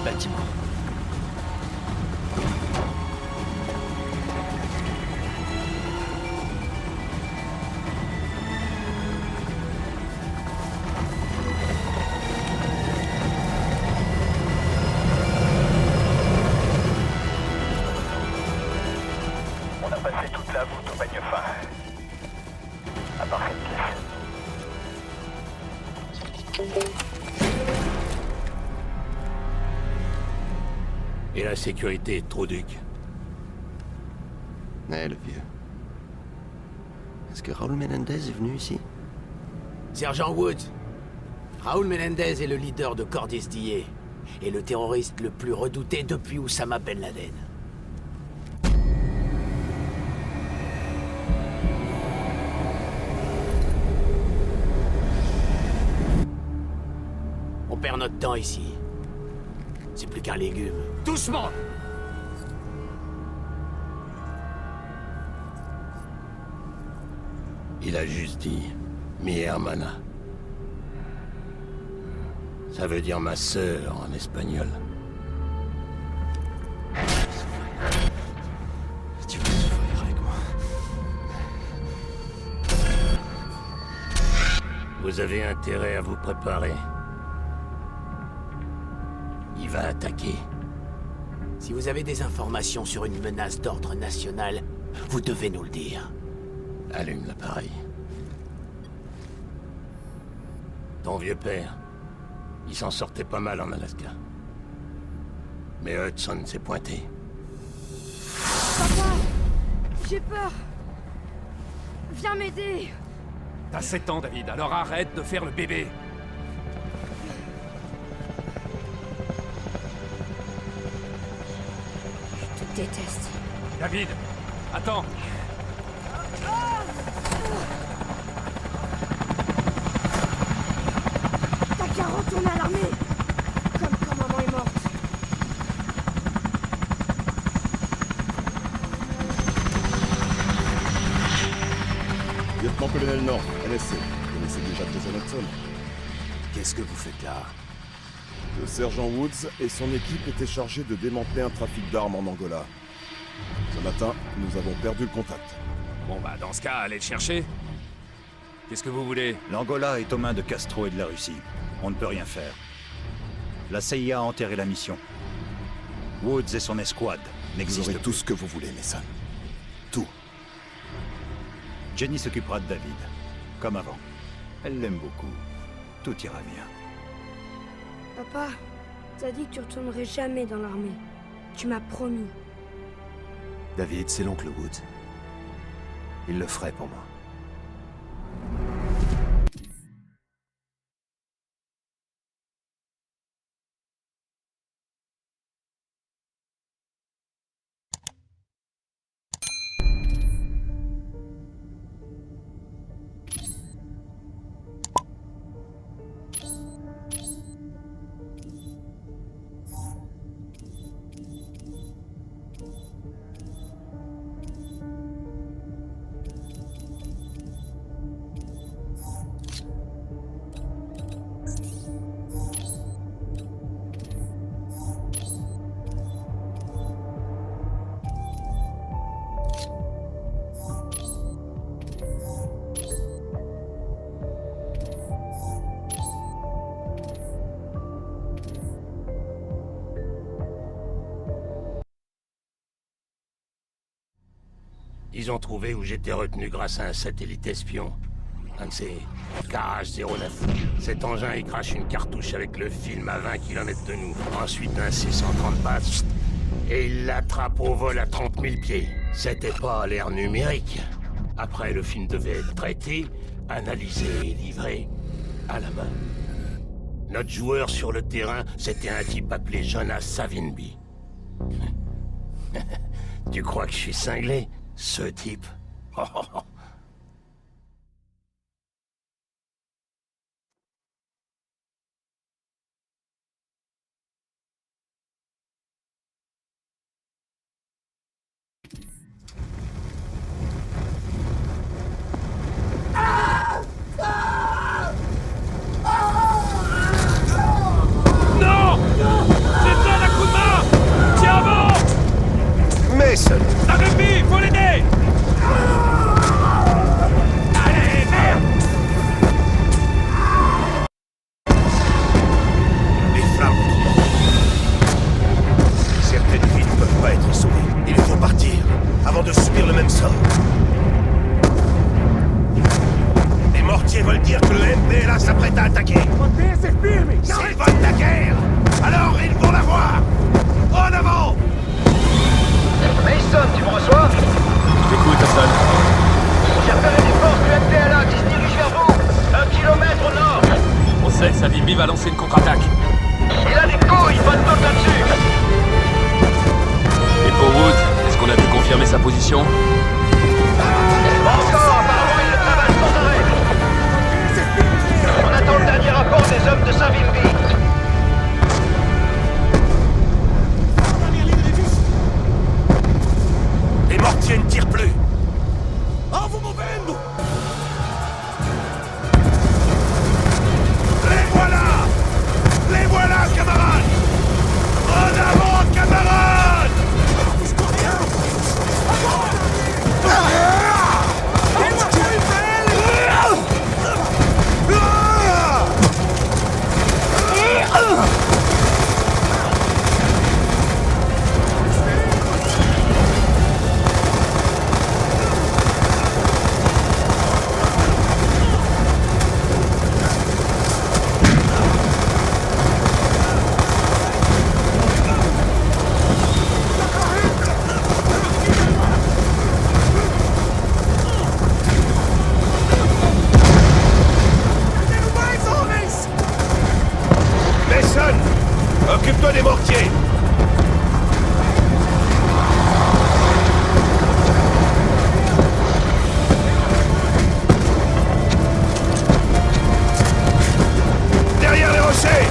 le bâtiment. On a passé toute la voûte au peigne fin. À part cette pièce. Et la sécurité, Troduc? Ouais, le vieux. Est-ce que Raoul Menendez est venu ici? Sergent Woods, Raoul Menendez est le leader de Cordis DA et le terroriste le plus redouté depuis Oussama Ben Laden. On perd notre temps ici. C'est plus qu'un légume. Doucement! Il a juste dit mi hermana. Ça veut dire ma sœur en espagnol. Tu vas souffrir avec moi. Vous avez intérêt à vous préparer. Il va attaquer. Si vous avez des informations sur une menace d'ordre national, vous devez nous le dire. Allume l'appareil. Ton vieux père, il s'en sortait pas mal en Alaska. Mais Hudson s'est pointé. Papa! J'ai peur! Viens m'aider! T'as 7 ans, David, alors arrête de faire le bébé. Je te déteste. David, attends. T'as qu'à retourner à l'armée! Comme quand maman est morte. Lieutenant-colonel North, NSC. Vous connaissez déjà Jason Hudson. Qu'est-ce que vous faites là? Le sergent Woods et son équipe étaient chargés de démanteler un trafic d'armes en Angola. Ce matin, nous avons perdu le contact. Bon bah, dans ce cas, allez le chercher. Qu'est-ce que vous voulez? L'Angola est aux mains de Castro et de la Russie. On ne peut rien faire. La CIA a enterré la mission. Woods et son escouade Vous n'existent aurez plus. tout ce que vous voulez, Mason. Tout. Jenny s'occupera de David, comme avant. Elle l'aime beaucoup. Tout ira bien. Papa, t'as dit que tu retournerais jamais dans l'armée. Tu m'as promis. David, c'est l'oncle Woods. Il le ferait pour moi. Ils ont trouvé où j'étais retenu grâce à un satellite espion. Un de ces Garage 09. Cet engin y crache une cartouche avec le film à 20 km de nous. Ensuite un C-130 passe et il l'attrape au vol à 30 000 pieds. C'était pas l'ère numérique. Après, le film devait être traité, analysé et livré à la main. Notre joueur sur le terrain, c'était un type appelé Jonas Savimbi. Tu crois que je suis cinglé, ce type? Non! C'est pas là s'apprête à attaquer. S'ils veulent la guerre, alors ils vont l'avoir. En avant! Mason, tu me reçois? J'écoute, Hudson. J'ai repéré des forces du MPLA qui se dirigent vers vous. 1 kilomètre au nord. On sait, Savimbi va lancer une contre-attaque. Il a des couilles, pas de doute là-dessus. Et pour Wood, est-ce qu'on a pu confirmer sa position? Pas encore, apparemment il le travaille sans arrêt. On attend le dernier rapport des hommes de Savimbi. Les mortiers ne tirent plus. Les voilà, camarades! En avant, camarades! Mason, occupe-toi des mortiers. Derrière les rochers.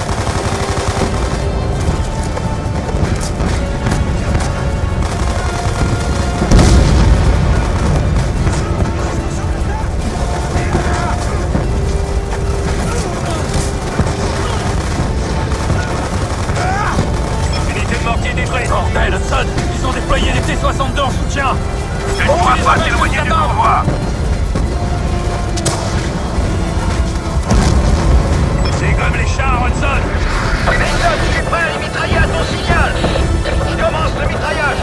Bordel, Hudson! Ils ont déployé les T-62 en soutien! On va pas s'éloigner du convoi. Dégomme les chars, Hudson! Mason, je suis prêt à les mitrailler à ton signal. Je commence le mitraillage.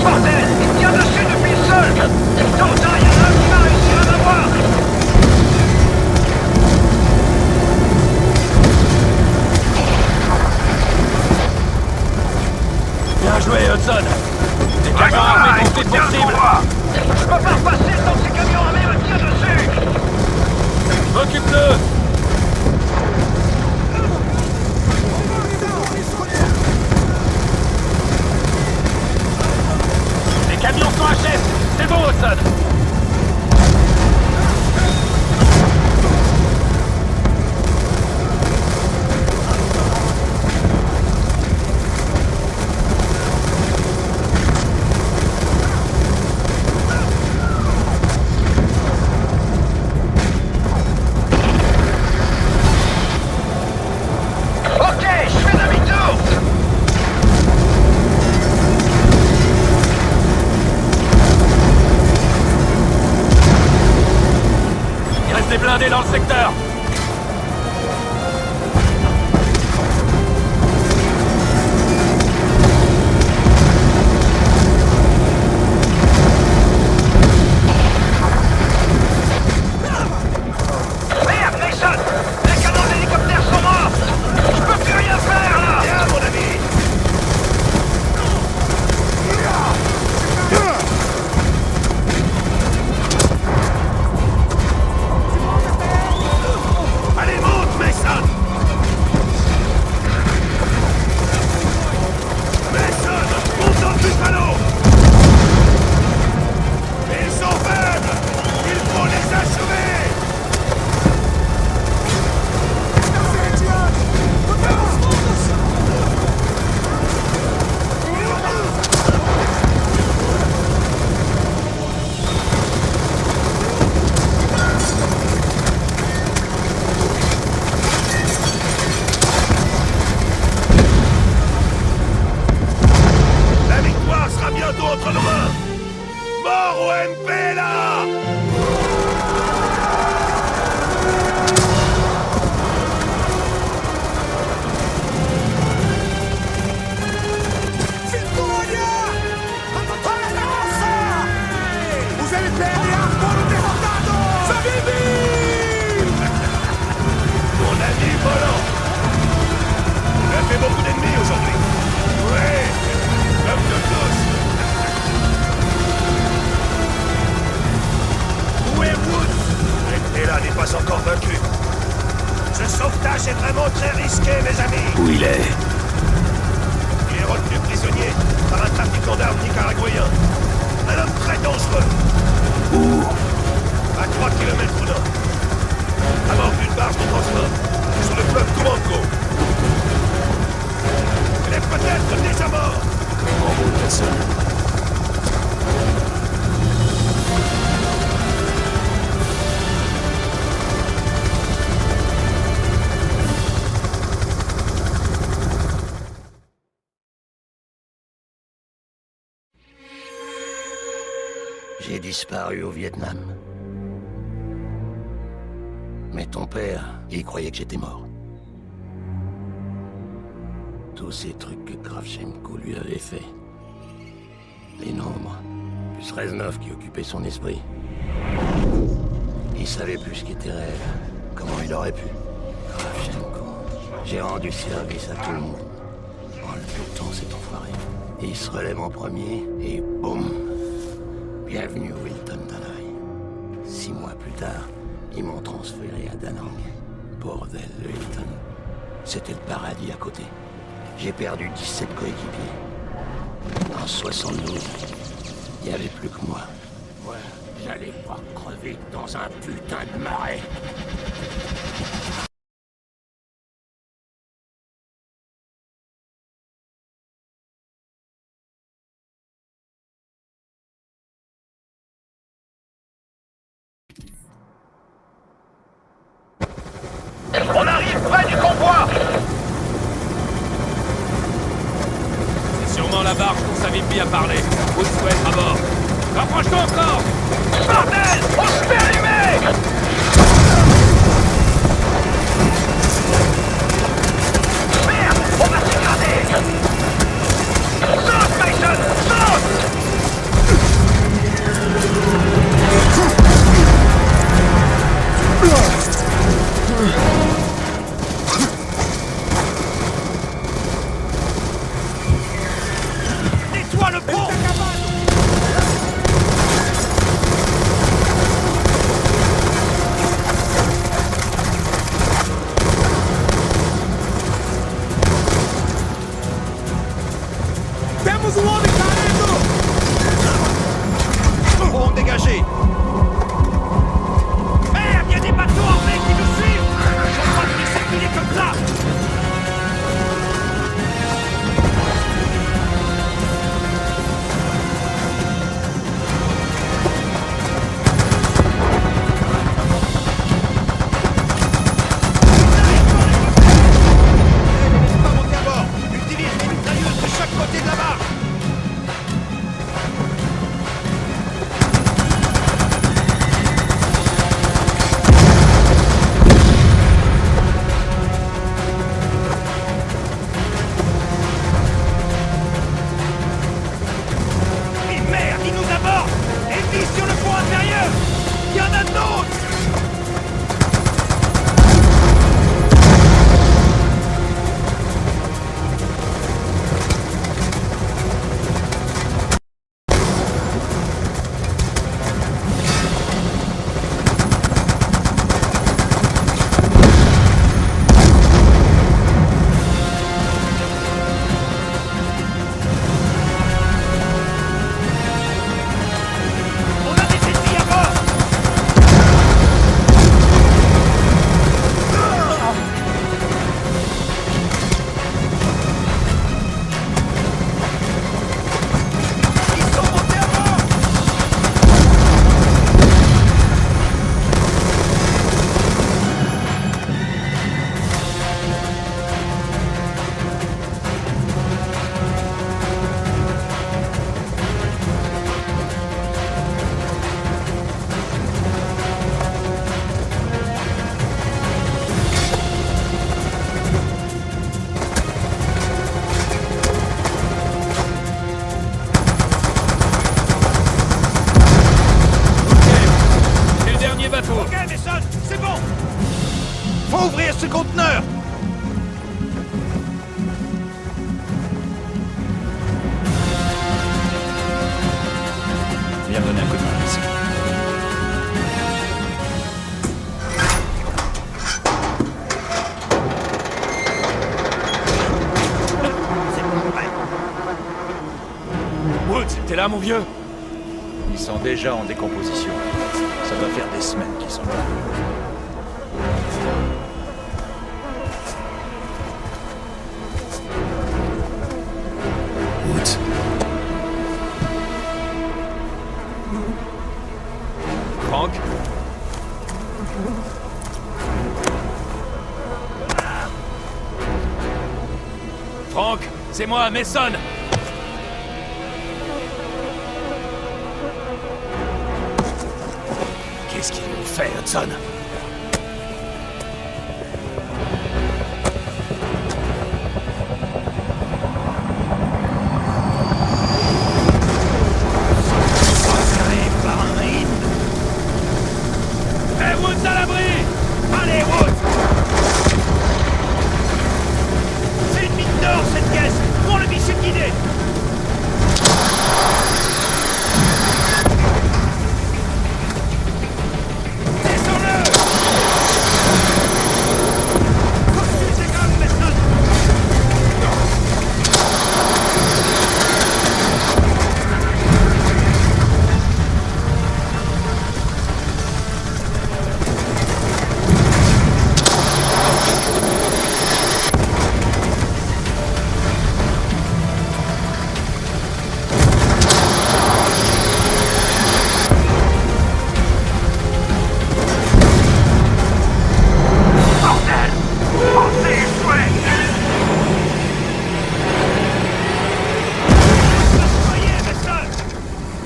Bordel, il tient dessus depuis le sol. Tôt ou tard, il y en a un qui va réussir à m'avoir. Bien joué, Hudson! Des camions armés vont être possibles! Je peux pas repasser tant que ces camions armés me tirent dessus. Occupe-le! Les camions sont HS! C'est bon, Hudson! Ok, je fais demi-tour. Il reste des blindés dans le secteur! Merde, Mason, les canons d'hélicoptère sont morts. Je peux plus rien faire là. Viens, mon ami. tâche est vraiment très risquée, mes amis. Où il est? Il est retenu prisonnier par un trafiquant d'armes nicaraguayen. Un homme très dangereux. Où? À 3 km au nord. À bord d'une barge de transport. Sur le fleuve Tumanco. Il est peut-être déjà mort. En route, Watson. J'ai disparu au Vietnam. Mais ton père, il croyait que j'étais mort. Tous ces trucs que Kravchenko lui avait fait. Les nombres, plus Reznov qui occupait son esprit. Il savait plus ce qui était réel. Comment il aurait pu? Kravchenko. J'ai rendu service à tout le monde. En le butant, cet enfoiré. Et il se relève en premier, et boum! Bienvenue au Hilton d'Hanoï. 6 mois plus tard, ils m'ont transféré à Da Nang. Bordel, le Hilton. C'était le paradis à côté. J'ai perdu 17 coéquipiers. En 72, il n'y avait plus que moi. Ouais, j'allais pas crever dans un putain de marais. On arrive près du convoi. C'est sûrement la barge dont Savimbi a parlé. Vous souhaitez à bord. Rapproche-toi encore! Bordel! On se fait allumer! Merde! On va s'écraser! Saute, Mason! Saute! Nettoie le pont! Pont dégagé. Merde, il y a des bateaux anglais qui nous suivent! Je crois qu'ils circuler comme ça! Ne pas monter à bord. Utilise les mitrailleuses de chaque côté de la barge. Mais merde, ils nous abordent! Et vise sur le pont intérieur! Il y en a d'autres! On a des ennemis à bord! Ils sont montés à bord! C'est le dernier bateau! Ok, Mason, c'est bon. Faut ouvrir ce conteneur. Viens me donner un coup de main ici. là, mon vieux? Ils sont déjà en décomposition. Ça doit faire des semaines qu'ils sont là. Woods. Frank? Frank, c'est moi, Mason! Qu'est-ce qu'ils nous fait, Hudson? Hey, Woods à l'abri! Allez, Woods! C'est une mine d'or, cette caisse! Prends le missile guidé!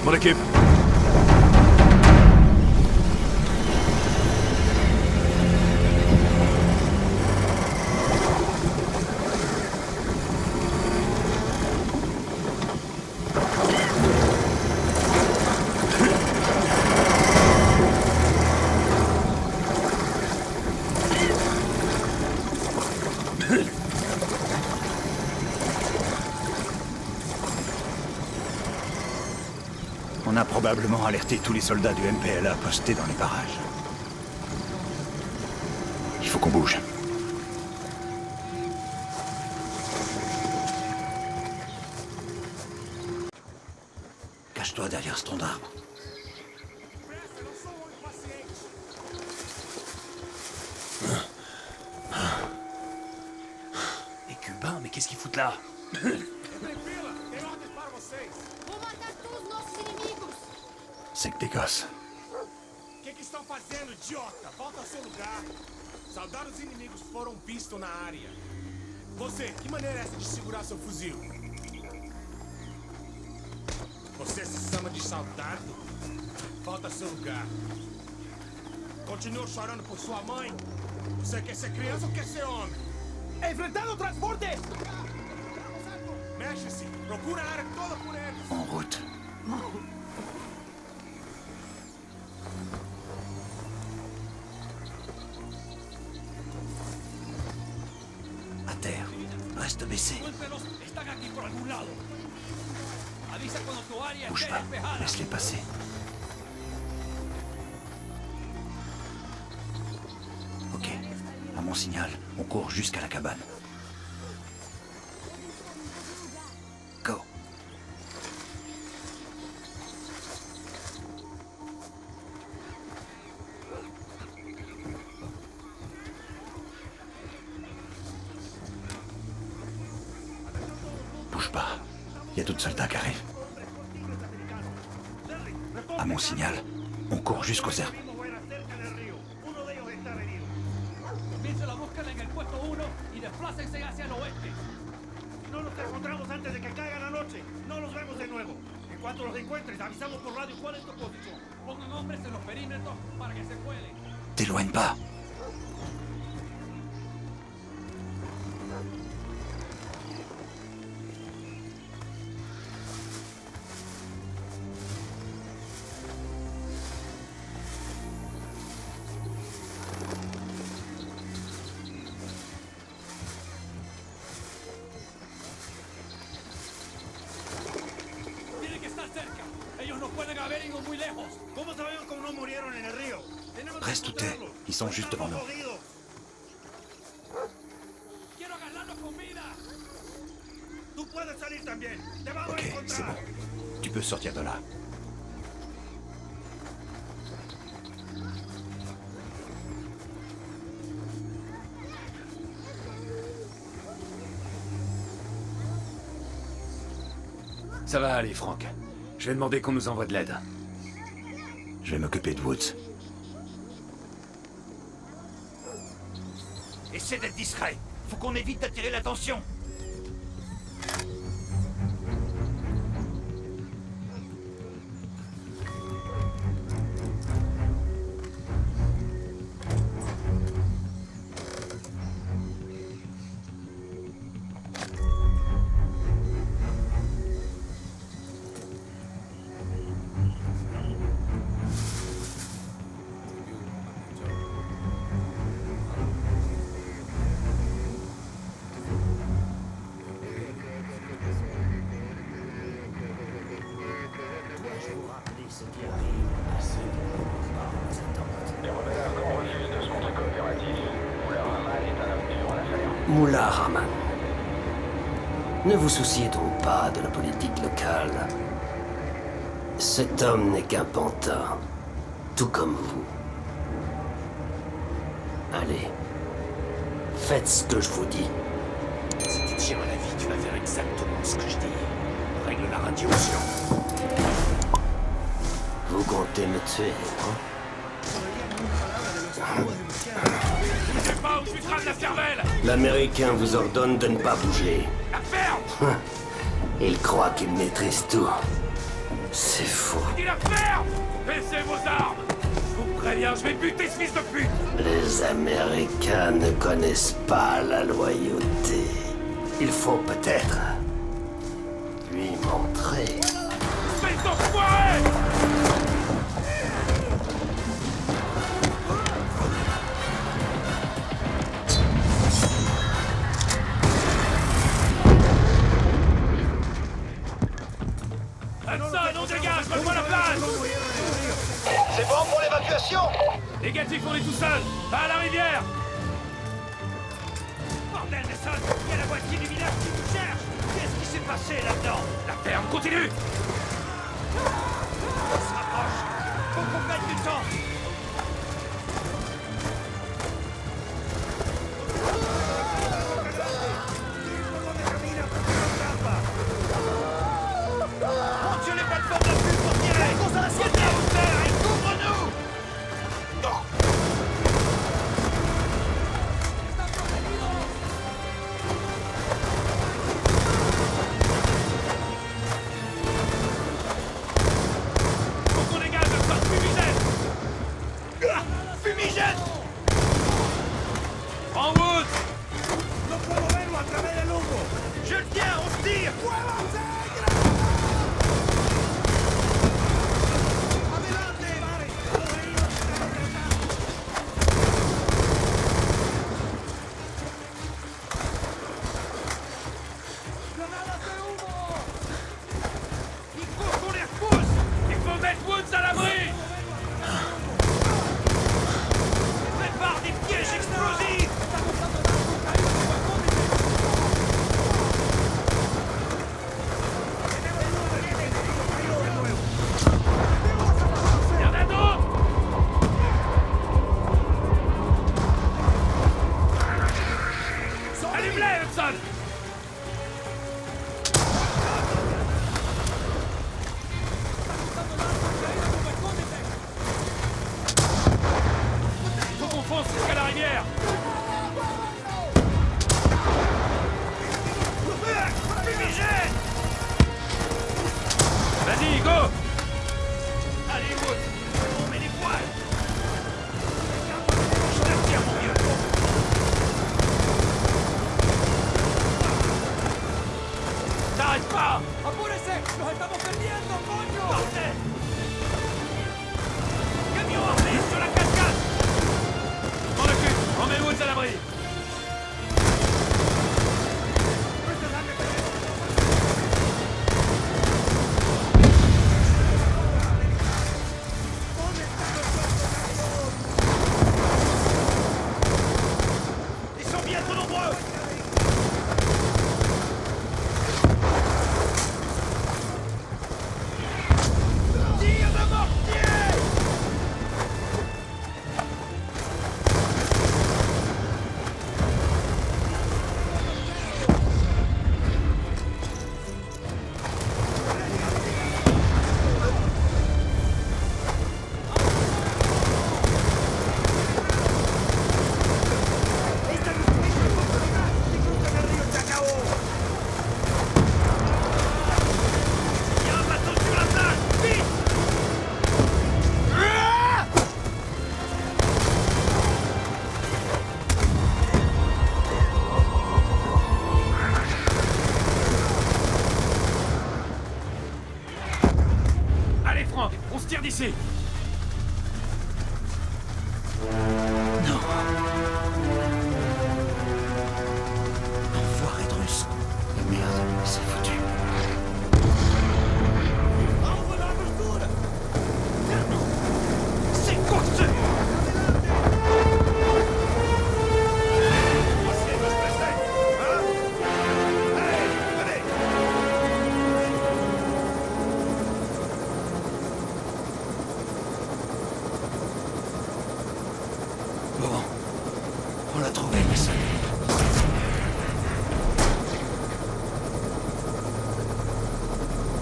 Mon équipe. On a probablement alerté tous les soldats du MPLA postés dans les barrages. Il faut qu'on bouge. Cache-toi derrière ce tronc d'arbre. Les Cubains, mais qu'est-ce qu'ils foutent là? C'est que des gosses. O que estão fazendo, idiota? Volta ao seu lugar. Soldados inimigos foram vistos na área. Você, que maneira é essa de segurar seu fuzil? Você se chama de soldado? Volta ao seu lugar. Continua chorando por sua mãe? Você quer ser criança ou quer ser homem? Enfrentando o transporte! Mexe-se! Procura a área toda por eles! En route. À terre. Reste baissé. Bouge pas. Laisse-les passer. Ok. À mon signal, on court jusqu'à la cabane. Go. Bouge pas. Il y a d'autres soldats qui arrivent. À mon signal, on court jusqu'aux herbes. No los encontramos antes de que caiga la noche. No los vemos de nuevo. En cuanto los encuentres, avisamos por radio cuál es tu posición. Pongan hombres en los perímetros para que se cuelen. T'éloigne pas. Tienen que estar cerca. Ellos no pueden haber ido muy lejos. ¿Cómo sabemos cómo no murieron en el río? Tenemos que Reste où t'es. encontrarlos. Ils sont juste devant Estamos nous. jodidos. Quiero agarrarlos con vida. Tú puedes salir también. Te vamos Ok, a c'est encontrar. bon. Tu peux sortir de là. Ça va aller, Frank. Je vais demander qu'on nous envoie de l'aide. Je vais m'occuper de Woods. Essaie d'être discret. Faut qu'on évite d'attirer l'attention. Moulin Rahman. Ne vous souciez donc pas de la politique locale. Cet homme n'est qu'un pantin, tout comme vous. Allez, faites ce que je vous dis. Si tu tiens à la vie, tu vas faire exactement ce que je dis. Règle la radio, sinon. Vous comptez me tuer, hein? Bougez pas ou je lui crame la cervelle! L'Américain vous ordonne de ne pas bouger. La ferme! Il croit qu'il maîtrise tout. C'est faux. Il la ferme! Baissez vos armes! Je vous préviens, je vais buter ce fils de pute! Les Américains ne connaissent pas la loyauté. Il faut peut-être lui montrer. Fils d'enfoiré! Hudson, on dégage, reprends la place! C'est bon pour l'évacuation? Négatif, on est tout seul! Va à la rivière! Bordel, Mason! Il y a la moitié du village qui nous cherche! Qu'est-ce qui s'est passé là-dedans? La ferme, continue! On se rapproche! Faut qu'on gagne du temps! Mon Dieu, les plateformes d'appui pour tirer! Qu'on s'en assiette à hauteur et couvre-nous! Faut qu'on dégage, Hudson! Fumigène! Fumigène! En Woods! Je le tiens, on se tire! Il faut qu'on les repousse! Il faut mettre Woods à l'abri! Prépare des pièges explosifs! Il y en a d'autres! Allume-les, Hudson! Faut qu'on fonce jusqu'à la rivière! Fumigène! Vas-y, go! Allez, Wood! On met les voiles! Je te tiens, mon vieux! T'arrêtes pas! Bordel! Camion armé sur la cascade! On occupe! On met Woods à l'abri! Ils sont bien trop nombreux! ici! Non. Enfoiré de russe. Merde, c'est foutu. C'est quoi que c'est? Bon, on l'a trouvé, Mason.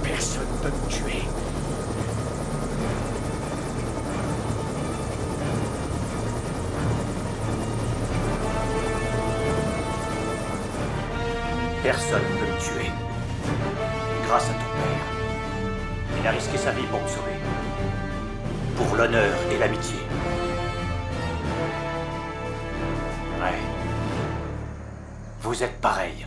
Personne peut me tuer. Personne ne peut me tuer. Grâce à ton père. Il a risqué sa vie pour me sauver. Pour l'honneur et l'amitié. Ouais. Vous êtes pareils.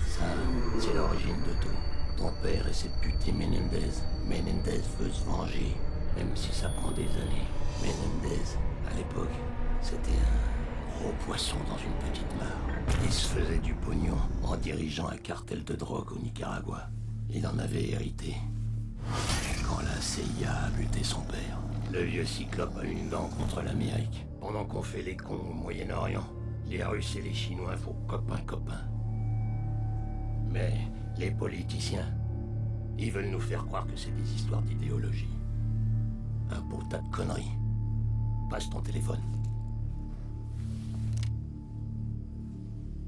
Ça, c'est l'origine de tout. Ton père et cette putée Menendez. Menendez veut se venger, même si ça prend des années. Menendez, à l'époque, c'était un gros poisson dans une petite mare. Il se faisait du pognon en dirigeant un cartel de drogue au Nicaragua. Il en avait hérité. Quand la CIA a buté son père, le vieux cyclope a une dent contre l'Amérique. Pendant qu'on fait les cons au Moyen-Orient, les Russes et les Chinois font copain-copain. Mais les politiciens, ils veulent nous faire croire que c'est des histoires d'idéologie. Un beau tas de conneries. Passe ton téléphone.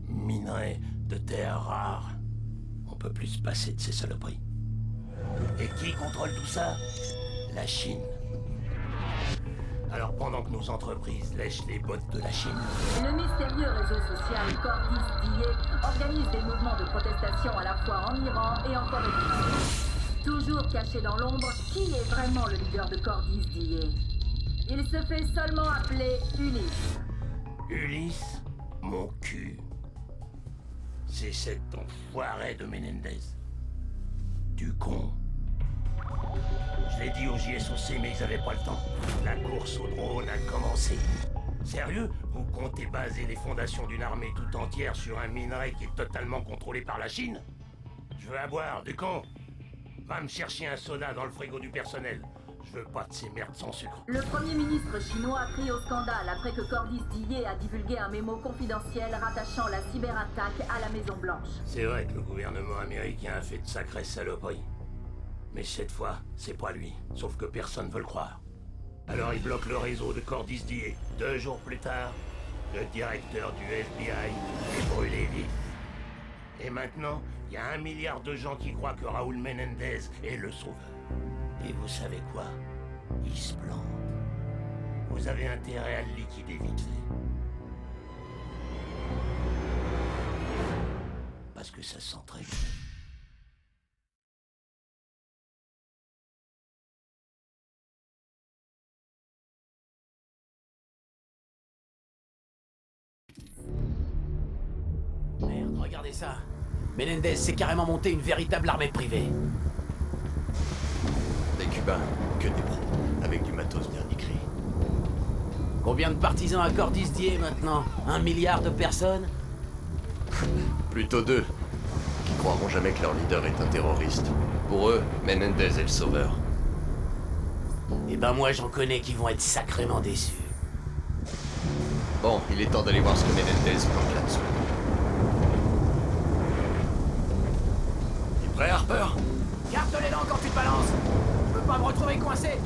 Minerais de terres rares. On peut plus se passer de ces saloperies. Et qui contrôle tout ça? La Chine. Alors pendant que nos entreprises lèchent les bottes de la Chine... Le mystérieux réseau social Cordis DIE organise des mouvements de protestation à la fois en Iran et en Corée du Sud. Toujours caché dans l'ombre, qui est vraiment le leader de Cordis DIE? Il se fait seulement appeler Ulysse. Ulysse, mon cul. C'est cet enfoiré de Menendez. Du con. Je l'ai dit au JSOC, mais ils avaient pas le temps. La course au drone a commencé. Sérieux? Vous comptez baser les fondations d'une armée tout entière sur un minerai qui est totalement contrôlé par la Chine? Je veux à boire, du con. Va me chercher un soda dans le frigo du personnel. Je veux pas de ces merdes sans sucre. Le Premier ministre chinois a crié au scandale après que Cordis DIE a divulgué un mémo confidentiel rattachant la cyberattaque à la Maison Blanche. C'est vrai que le gouvernement américain a fait de sacrées saloperies. Mais cette fois, c'est pas lui. Sauf que personne veut le croire. Alors il bloque le réseau de Cordis DIE. 2 jours plus tard, le directeur du FBI est brûlé vif. Et maintenant, il y a 1 milliard de gens qui croient que Raúl Menendez est le sauveur. Et vous savez quoi? Il se plante. Vous avez intérêt à le liquider vite fait. Parce que ça sent très bien. Merde, regardez ça. Menendez s'est carrément monté une véritable armée privée. Des Cubains, que des pros, avec du matos dernier cri. Combien de partisans à Cordis DIE maintenant? 1 milliard de personnes? Plutôt 2, qui croiront jamais que leur leader est un terroriste. Pour eux, Menendez est le sauveur. Eh ben moi j'en connais qui vont être sacrément déçus. Bon, il est temps d'aller voir ce que Menendez planque là-dessous. T'es prêt, Harper? Garde les dents quand tu te balances! Je veux pas me retrouver coincé!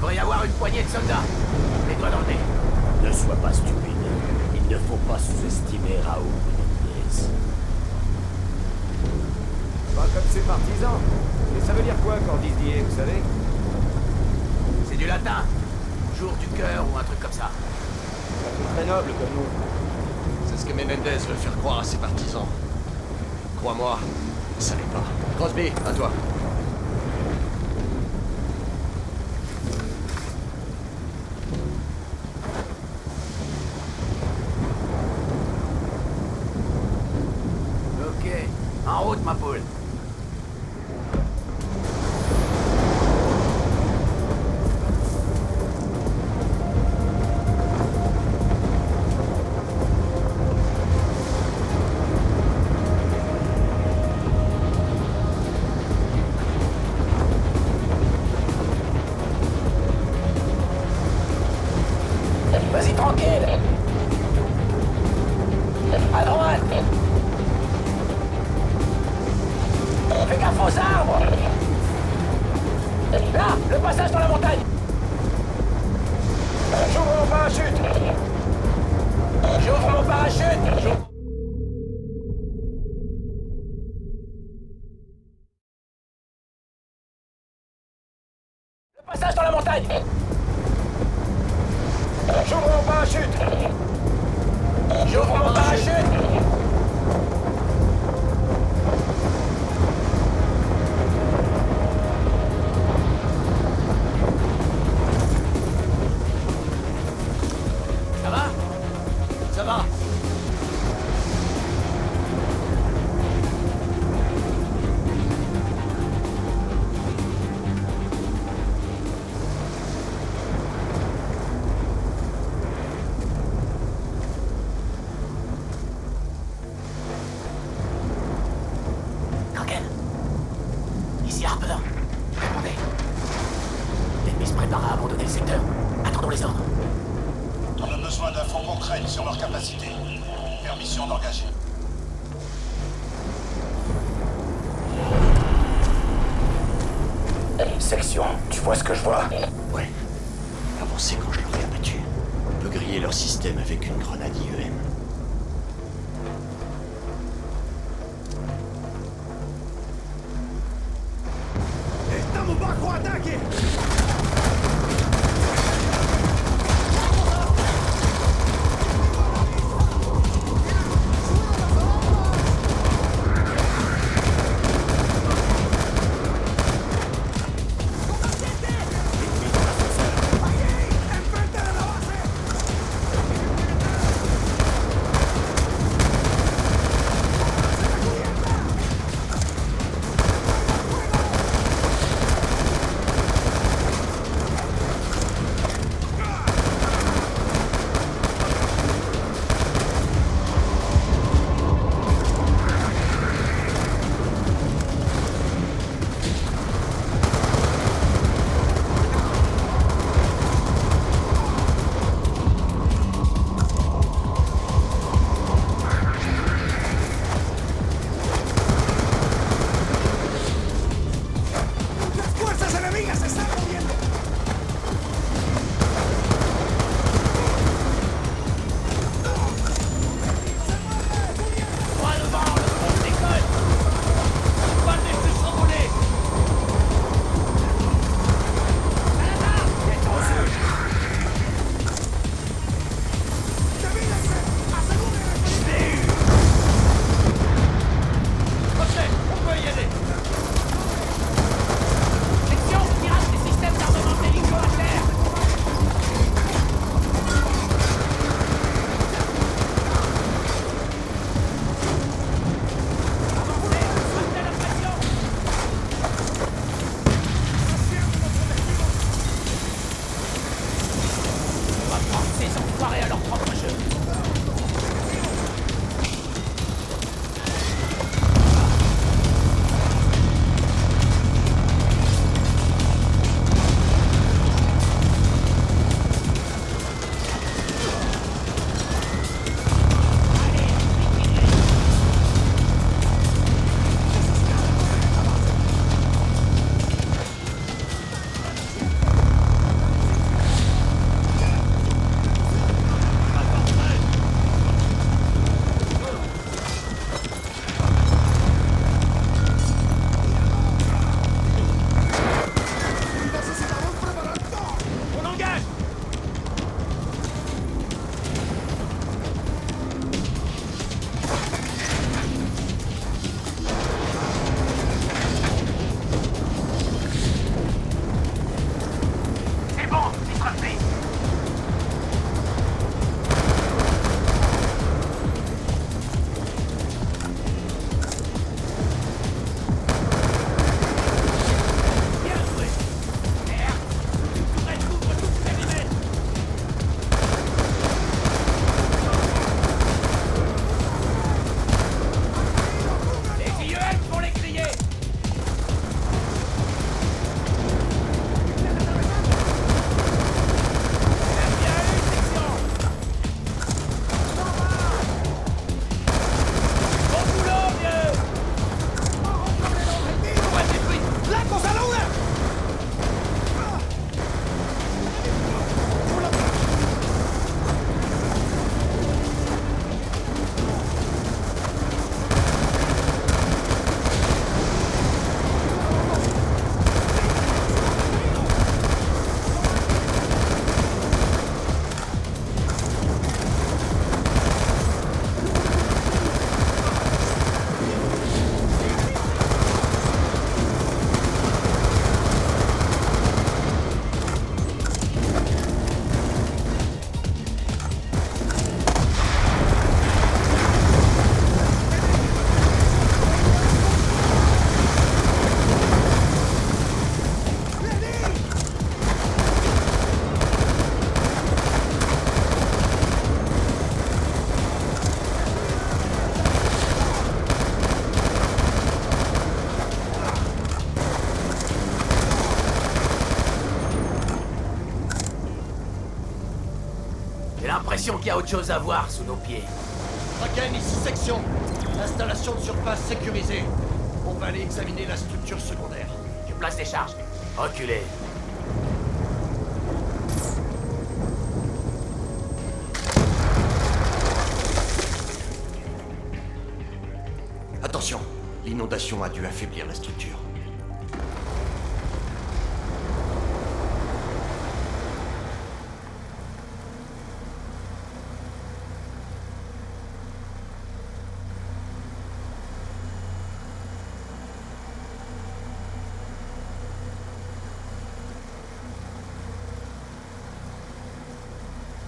devrait y avoir une poignée de soldats. Les doigts dans le nez. Ne sois pas stupide. Il ne faut pas sous-estimer Raoul Menendez. Pas comme ses partisans. Et ça veut dire quoi, Cordis d'Ié, vous savez? C'est du latin. Jour du cœur ou un truc comme ça. Ça fait très noble comme nous. C'est ce que Menendez veut faire croire à ses partisans. Crois-moi, ça l'est pas. Crosby, à toi. Ok, en route, ma poule. Vas-y, tranquille. À droite. Fais gaffe aux arbres. Là, le passage dans la montagne. J'ouvre mon parachute. J'ouvre mon parachute. Le passage dans la montagne. J'ouvre mon parachute. J'ouvre mon parachute. Ça va? Ça va. Kraken. Ici Harper. Répondez. L'ennemi se prépare à abandonner le secteur. Attendons les ordres. On a besoin d'infos concrètes sur leur capacité. Permission d'engager. Section, tu vois ce que je vois? Ouais. Avancez quand je l'aurai abattu. On peut griller leur système avec une grenade IEM. Estamos bajo ataque. l'impression qu'il y a autre chose à voir sous nos pieds. Kraken, ici section. Installation de surface sécurisée. On va aller examiner la structure secondaire. Je place les charges. Reculez. Attention, l'inondation a dû affaiblir la structure.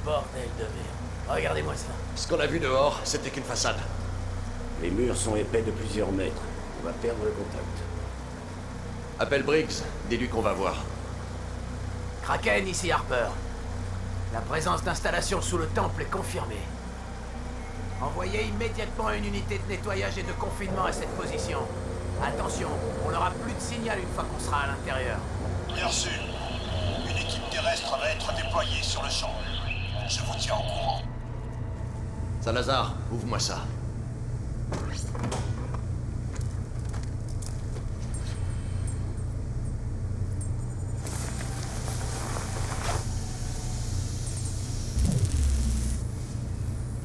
Bordel de merde. Regardez-moi ça. Ce qu'on a vu dehors, c'était qu'une façade. Les murs sont épais de plusieurs mètres. On va perdre le contact. Appelle Briggs, dis-lui qu'on va voir. Kraken, ici Harper. La présence d'installation sous le temple est confirmée. Envoyez immédiatement une unité de nettoyage et de confinement à cette position. Attention, on n'aura plus de signal une fois qu'on sera à l'intérieur. Bien reçu. Une équipe terrestre va être déployée sur le champ. Je vous tiens au courant. Salazar, ouvre-moi ça.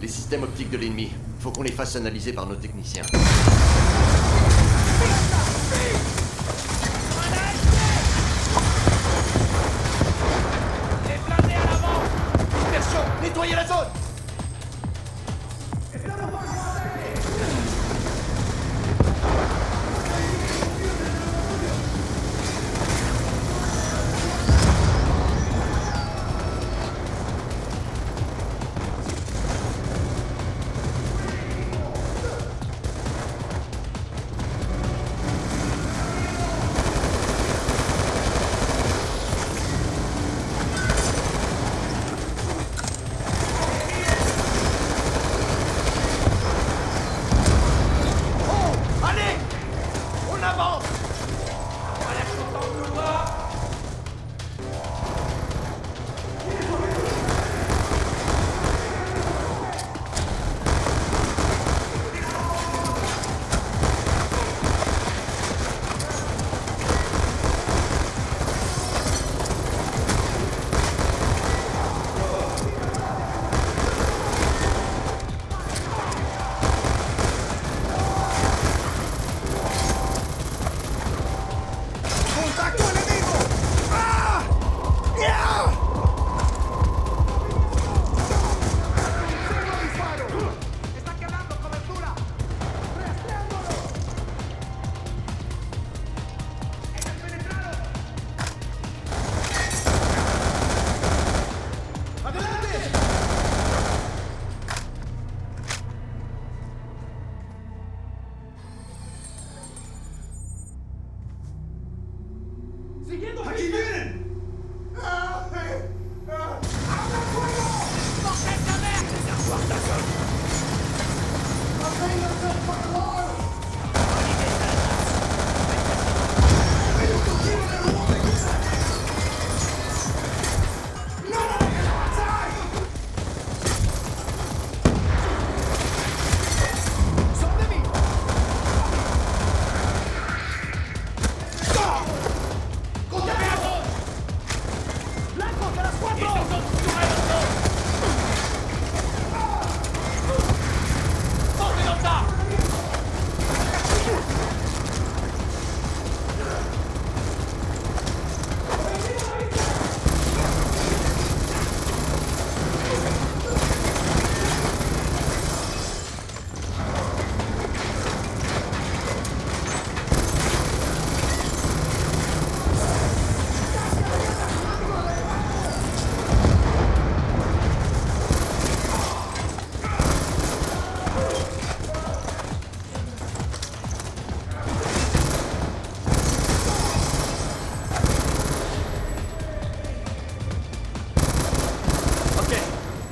Les systèmes optiques de l'ennemi, faut qu'on les fasse analyser par nos techniciens. Les blindés à l'avant! Dispersion! Nettoyez la zone!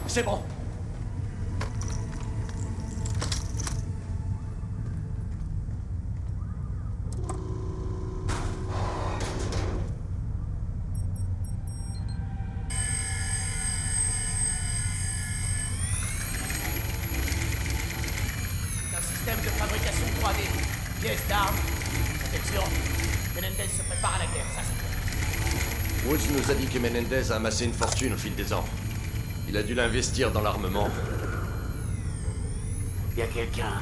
C'est bon. Menendez se prépare à la guerre, ça c'est clair. Woods nous a dit que Menendez a amassé une fortune au fil des ans. Il a dû l'investir dans l'armement. Y a quelqu'un.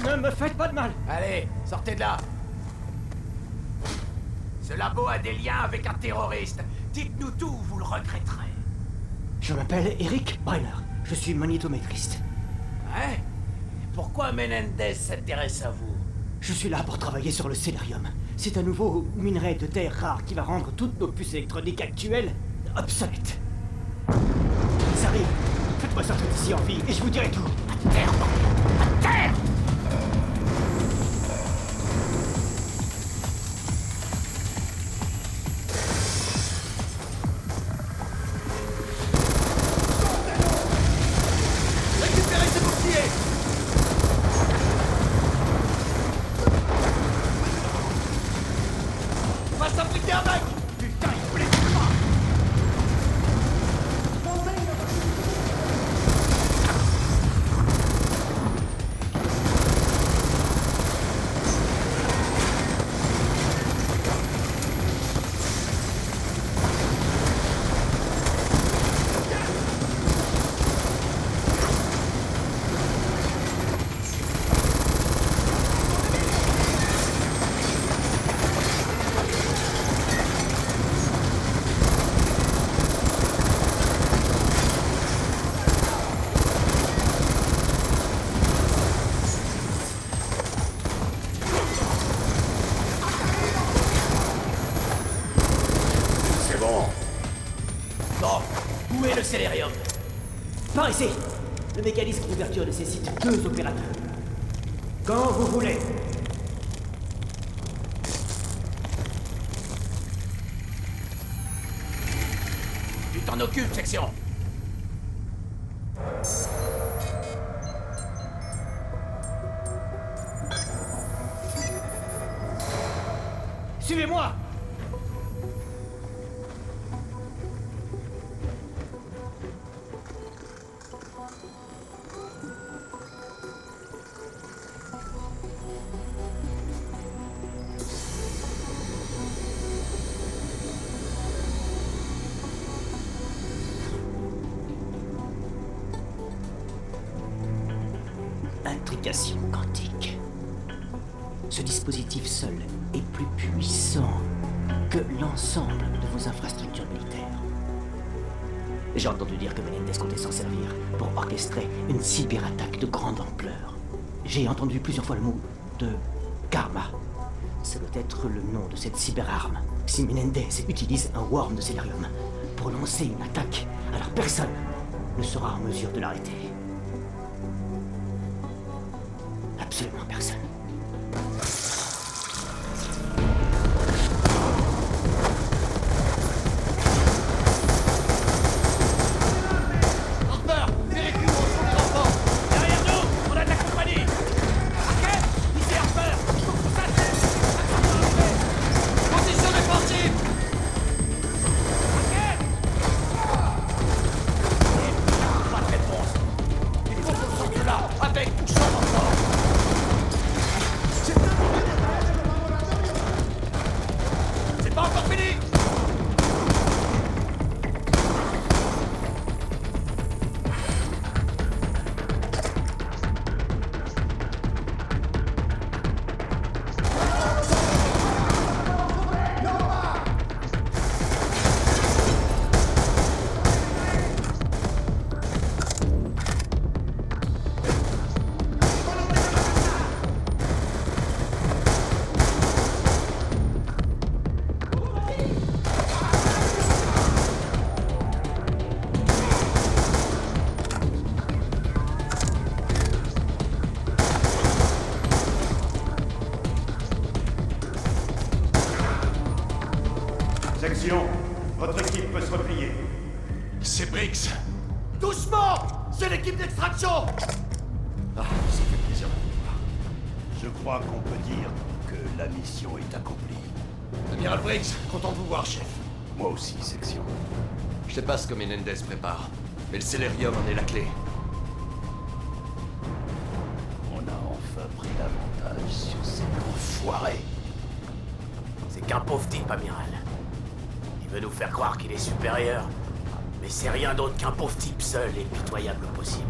Ne me faites pas de mal! Allez, sortez de là! Ce labo a des liens avec un terroriste. Dites-nous tout, vous le regretterez. Je m'appelle Eric Brenner. Je suis magnétométriste. Hein? Pourquoi Menendez s'intéresse à vous? Je suis là pour travailler sur le Cellarium. C'est un nouveau minerai de terre rare qui va rendre toutes nos puces électroniques actuelles obsolètes. Ça arrive. Faites-moi sortir d'ici en vie et je vous dirai tout. À terre, à terre! Cellarium. Par ici. Le mécanisme d'ouverture nécessite 2 opérateurs. Quand vous voulez. Tu t'en occupes, section. Suivez-moi! Intrication quantique. Ce dispositif seul est plus puissant que l'ensemble de vos infrastructures militaires. J'ai entendu dire que Menendez comptait s'en servir pour orchestrer une cyberattaque de grande ampleur. J'ai entendu plusieurs fois le mot de Karma. Ça doit être le nom de cette cyberarme. Si Menendez utilise un worm de Cellarium pour lancer une attaque, alors personne ne sera en mesure de l'arrêter. Absolument personne. Harper, vérifie où sont les enfants. Derrière nous, on a de la compagnie. Ok, ici Harper. Il faut que vous sachiez. Position défensive. Ok. Pas de réponse. Il faut qu'on sorte de là, avec ou sans renfort. C'est pas encore fini. Section, votre équipe peut se replier. C'est Briggs. Doucement. C'est l'équipe d'extraction. Ah, ça fait plaisir. Je crois qu'on peut dire que La mission est accomplie. Amiral Briggs, content de vous voir, chef. Moi aussi, section. Je sais pas ce que Menendez prépare, mais le Célérium en est la clé. On a enfin pris l'avantage sur cet enfoiré. C'est qu'un pauvre type, amiral. Il veut nous faire croire qu'il est supérieur. Mais c'est rien d'autre qu'un pauvre type seul et pitoyable possible.